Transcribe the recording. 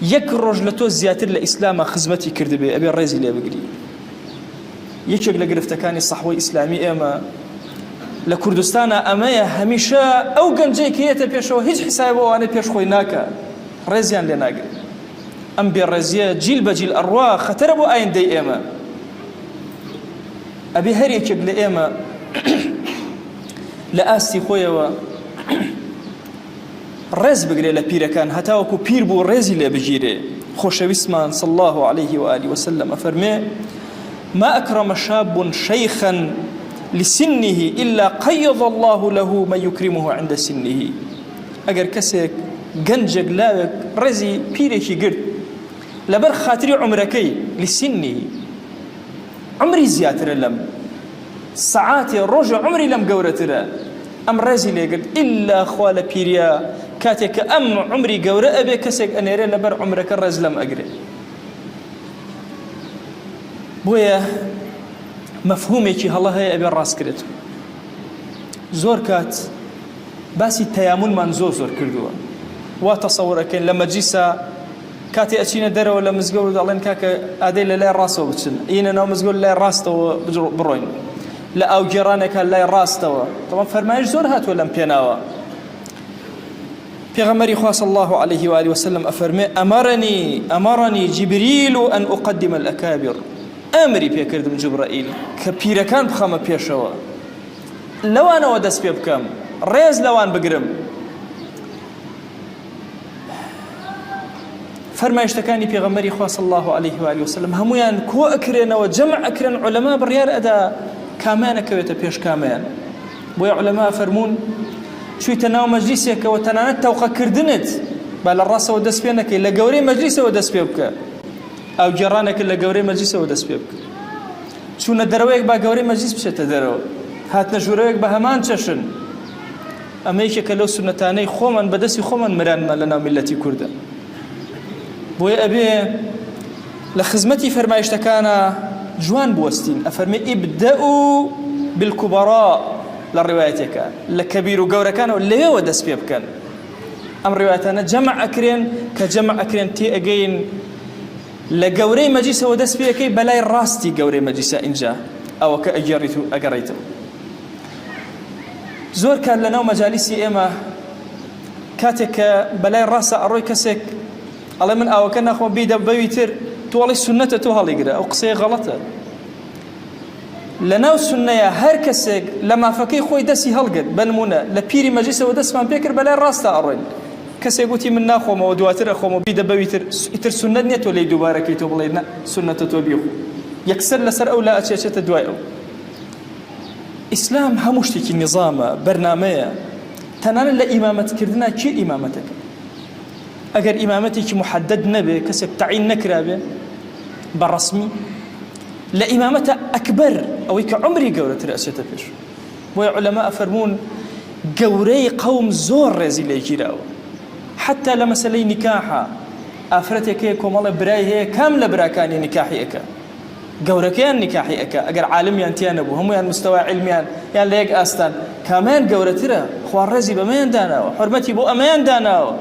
یەک ڕۆژ لە تۆ زیاتر لە ئیسلامە خزمەتی کردبێ ئەبێ ڕێزی لێ بگری. یەکێک لە گرفتەکانی سەحوەی ئیسلامی ئێمە لە کوردستانە ئەمەیە، هەمیشە ئەو گەنجەی کە هێتە پێشەوە هیچ حیسابی بۆ ئەوانەی پێش خۆی ناکە، ڕێزیان لێ ناگرێت. ئەم بێڕێزیە جیل بە جیل ئەڕوا خەتەرە بۆ ئایندەی ئێمە. ئەبێ هەر یەکێک لە ئێمە لە ئاستی خۆیەوە ڕێز بگرێ لە پیرەکان، هەتاوەکو پیر بوو ڕێزی لێ بگیرێ. خۆشەویستمان صلی الله عليه وآله وسلم ئەفەرمێ: ما أكرم شاب شيخا لسنه إلا قيض الله له من يكرمه عند سنه. ئەگەر کەسێک گەنجێک لاوێک ڕێزی پیرێکی گرت لەبەر خاتری عمرەکەی، لسنه عمری زیاترە لەم سەعاتی ڕۆژە عمری لەم گەورەترە، ئەم ڕێزی لێگرت ئللا خوا لە پیرە کاتێک کە ئەم عمری گەورە ئەبێ کەسێک ئەنێرێ لەبەر عمرەکە ڕێز لەم ئەگرێ. بۆیە مەفهومێکی هەڵە هەیە ئەبێ ڕاستکرێت. زۆر کات باسی تەیامونمان زۆر کردووە، وا تەسەوڕەکەین لە مەجلیسە کاتێ ئەچینە دەرەوە لە مزگەوت دەڵێن کاکە ئادەی لە لای ڕاستەوە بچن، ئینە ناو مزگەوت لای ڕاستەوە بڕۆین، لە ئاو گێڕانێکە لای ڕاستەوە. تەمام فەرمایش زۆر هاتووە لەم پێناوە. پێغەمبەری خوا صلی الله عليه وآله وسلم ئەفەرمێ: ئەمەرەنی جیبریل ئەن ئوقەدیمە الئەکابر. ئەمری پێکردم جوبرائیل کە پیرەکان بخەمە پێشەوە، لەوانەوە دەست پێ بکەم، ڕێز لەوان بگرم. فەرمایشتەکانی پێغەمبەری خوا صلی الله عليه وآله وسلم هەمویان کۆ ئەکرێنەوە، جەمع ئەکرێن، عولەما بڕیار ئەدا کامیان ئەکەوێتە پێش کامیان. بۆیە عولەما فەرموون چوویتە ناو مەجلیسێکەوە تەنانەت تەوقەکردنت با لە ڕاستەوە دەست پێ نەکەی، لە گەورەی مەجلیسەوە دەست پێ بکە، ئەو گێڕانێکە لە گەورەی مەجلیسەوە دەست پێ بکە. چوونە دەرەوەیەک با گەورەی مەجلیس بچێتە دەرەوە، هاتنە ژوورەوەیەک بە هەمان چەشن. ئەمە یەکێکە لەو سونەتانەی خۆمان بەدەستی خۆمان مرانمان لە ناو میلەتی کوردە. بۆیە ئەبێ لە خزمەتی فەرمایشتەکانە جوان بوەستین. ئەفەرمێ: ئیبدەئو بالکوبەڕا لە ڕێوایەتێکە، لە کەبیر و گەورەکانەوە لەوێوە دەست پێ بکەن. ئەم ڕێوایەتانە جەمع ئەکرێن، کە جەمع ئەکرێن تێ ئەگەین لە گەورەی مەجلیسەوە دەست پێەکەی بەلای ڕاستی گەورەی مەجلیسە ئینجا ئەوە کە ئەگەڕیت و ئەگەڕیتەوە. زۆر کات لەناو مەجالیسی ئێمە کاتێک کە بەلای ڕاستە ئەڕۆی کەسێک ئەڵێ من ئاوەکە ناخۆ بیدە بەوی تر، تۆڵی سنەتە تۆ هەڵیگرە، ئەو قسەیە غەڵەتە. لەناو سنەیە هەر کەسێک لە مافەکەی خۆی دەستی هەڵگرت، بنمونە لە پیری مەجلیسەوە دەستمان پێکرد بەلای ڕاستە ئەڕۆین، کەسێک گوتی من ناخۆمەوە دواتر ئەخۆمەوە بیدە بەوی تر سنەت نییە تۆ لی دووبارەکەی تۆ بڵێ نە سنەتە تۆ بیخۆ، یەکسەر لەسەر ئەو لا ئەچێتە دوای ئەو. ئیسلام هەموو شتێکی نظامە، بەرنامەیە. تەنانەت لە ئیمامەتکردنا چی ئیمامەتەکە؟ ئەگەر ئیمامەتێکی محەدەد نەبێ، کەسێک تەعین نەکرابێ بەڕەسمی، لە ئیمامەتە ئەکبەر ئەوەی کە عمری گەورەتر ئەچێتە پێش. بۆیە عولەما ئەفەرموون گەورەی قەوم زۆر ڕێزی لێگیراوە، حتا لە مەسەلەی نیکاحە. ئافرەتێک هەیە کۆمەڵە برای هەیە، کام لە براکانی نیکاحی ئەکە، گەورەکەیان نیکاحی ئەکە. ئەگەر عالمیان تیان نەبوو، هەمویان مستەوای علمیان یان لە یەک ئاستان، کامیان گەورەترە؟ خوا ڕێزی بەمەیان داناوە، حورمەتی بۆ ئەمەیان داناوە.